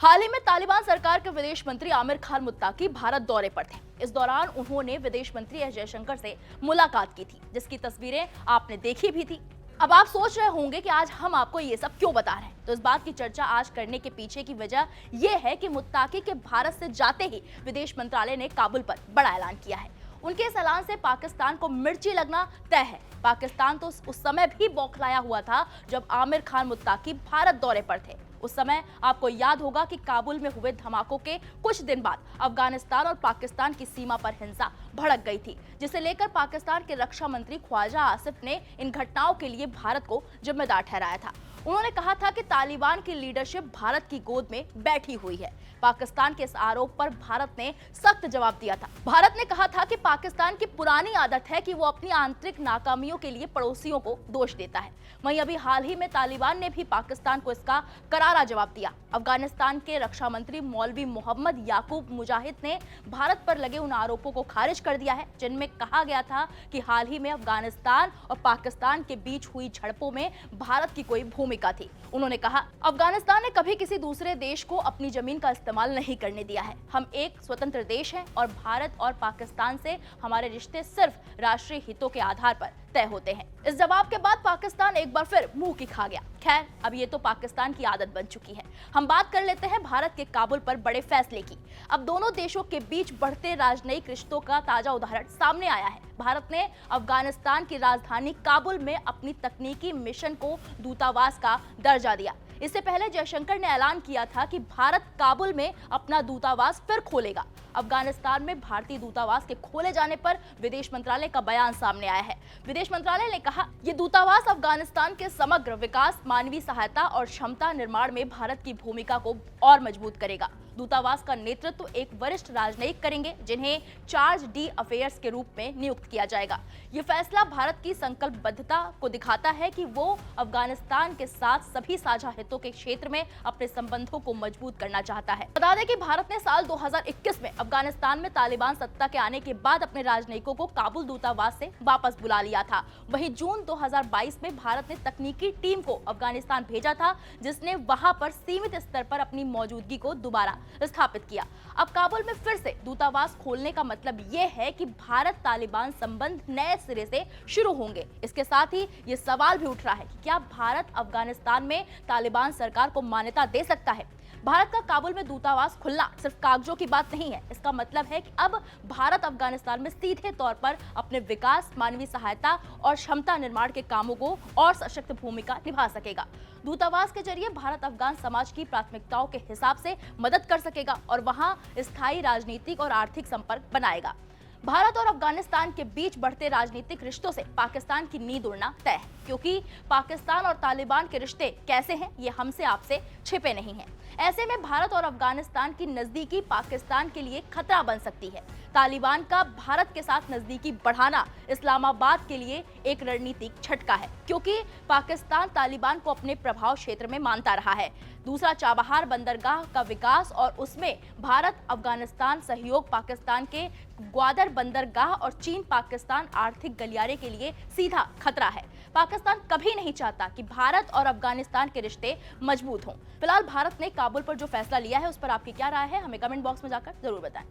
हाल ही में तालिबान सरकार के विदेश मंत्री आमिर खान मुत्ताकी भारत दौरे पर थे। इस दौरान उन्होंने विदेश मंत्री एस जयशंकर से मुलाकात की थी, जिसकी तस्वीरें आपने देखी भी थी। अब आप सोच रहे होंगे कि आज हम आपको ये सब क्यों बता रहे हैं, तो इस बात की चर्चा आज करने के पीछे की वजह यह है कि मुत्ताकी के भारत से जाते ही विदेश मंत्रालय ने काबुल पर बड़ा ऐलान किया है। उनके इस ऐलान से पाकिस्तान को मिर्ची लगना तय है। पाकिस्तान तो उस समय भी बौखलाया हुआ था जब आमिर खान मुत्ताकी भारत दौरे पर थे। उस समय आपको याद होगा कि काबुल में हुए धमाकों के कुछ दिन बाद अफगानिस्तान और पाकिस्तान की सीमा पर हिंसा भड़क गई थी, जिसे लेकर पाकिस्तान के रक्षा मंत्री ख्वाजा आसिफ ने इन घटनाओं के लिए भारत को जिम्मेदार ठहराया था। उन्होंने कहा था कि तालिबान की लीडरशिप भारत की गोद में बैठी हुई है। पाकिस्तान के इस आरोप पर भारत ने सख्त जवाब दिया था। भारत ने कहा था कि पाकिस्तान की पुरानी आदत है कि वो अपनी आंतरिक नाकामियों के लिए पड़ोसियों को दोष देता है। वहीं अभी हाल ही में तालिबान ने भी पाकिस्तान को इसका करारा जवाब दिया। अफगानिस्तान के रक्षा मंत्री मौलवी मोहम्मद याकूब मुजाहिद ने भारत पर लगे उन आरोपों को खारिज कर दिया है, जिनमें कहा गया था कि हाल ही में अफगानिस्तान और पाकिस्तान के बीच हुई झड़पों में भारत की कोई भूमिका थी। उन्होंने कहा, अफगानिस्तान ने कभी किसी दूसरे देश को अपनी जमीन का इस्तेमाल नहीं करने दिया है। हम एक स्वतंत्र देश हैं और भारत और पाकिस्तान से हमारे रिश्ते सिर्फ राष्ट्रीय हितों के आधार पर तय होते हैं। इस जवाब के बाद पाकिस्तान एक बार फिर मुंह की खा गया। खैर, अब ये तो पाकिस्तान की आदत बन चुकी है। हम बात कर लेते हैं भारत के काबुल पर बड़े फैसले की। अब दोनों देशों के बीच बढ़ते राजनयिक रिश्तों का ताजा उदाहरण सामने आया है। भारत ने अफगानिस्तान की राजधानी काबुल में अपनी तकनीकी मिशन को दूतावास का दर्जा दिया। इससे पहले जयशंकर ने ऐलान किया था कि भारत काबुल में अपना दूतावास फिर खोलेगा। अफगानिस्तान में भारतीय दूतावास के खोले जाने पर विदेश मंत्रालय का बयान सामने आया है। विदेश मंत्रालय ने कहा, ये दूतावास अफगानिस्तान के समग्र विकास, मानवीय सहायता और क्षमता निर्माण में भारत की भूमिका को और मजबूत करेगा। दूतावास का नेतृत्व एक वरिष्ठ राजनयिक करेंगे, जिन्हें चार्ज डी अफेयर्स के रूप में नियुक्त किया जाएगा। ये फैसला भारत की संकल्पबद्धता को दिखाता है कि वो अफगानिस्तान के साथ सभी साझा हितों के क्षेत्र में अपने संबंधों को मजबूत करना चाहता है। बता दें कि भारत ने साल 2021 में अफगानिस्तान में तालिबान सत्ता के आने के बाद अपने राजनयिकों को काबुल दूतावास से वापस बुला लिया था। वहीं जून 2022 में भारत ने तकनीकी टीम को अफगानिस्तान भेजा था, जिसने वहां पर सीमित स्तर पर अपनी मौजूदगी को दोबारा स्थापित किया। अब काबुल में फिर से दूतावास खोलने का मतलब ये है कि भारत तालिबान संबंध नए सिरे से शुरू होंगे। इसके साथ ही ये सवाल भी उठ रहा है कि क्या भारत अफगानिस्तान में तालिबान सरकार को मान्यता दे सकता है। भारत का काबुल में दूतावास खुलना सिर्फ कागजों की बात नहीं है। इसका मतलब है कि अब भारत अफगानिस्तान में सीधे तौर पर अपने विकास, मानवीय सहायता और क्षमता निर्माण के कामों को और सशक्त भूमिका निभा सकेगा। दूतावास के जरिए भारत अफगान समाज की प्राथमिकताओं के हिसाब से मदद कर सकेगा और वहां स्थायी राजनीतिक और आर्थिक संपर्क बनाएगा। भारत और अफगानिस्तान के बीच बढ़ते राजनीतिक रिश्तों से पाकिस्तान की नींद उड़ना तय है, क्योंकि पाकिस्तान और तालिबान के रिश्ते कैसे हैं ये हमसे आपसे छिपे नहीं हैं। ऐसे में भारत और अफगानिस्तान की नजदीकी पाकिस्तान के लिए खतरा बन सकती है। तालिबान का भारत के साथ नजदीकी बढ़ाना इस्लामाबाद के लिए एक रणनीतिक झटका है, क्योंकि पाकिस्तान तालिबान को अपने प्रभाव क्षेत्र में मानता रहा है। दूसरा, चाबहार बंदरगाह का विकास और उसमें भारत अफगानिस्तान सहयोग, पाकिस्तान के ग्वादर बंदरगाह और चीन पाकिस्तान आर्थिक गलियारे के लिए सीधा खतरा है। पाकिस्तान कभी नहीं चाहता कि भारत और अफगानिस्तान के रिश्ते मजबूत हों। फिलहाल भारत ने काबुल पर जो फैसला लिया है, उस पर आपकी क्या राय है, हमें कमेंट बॉक्स में जाकर जरूर बताएं।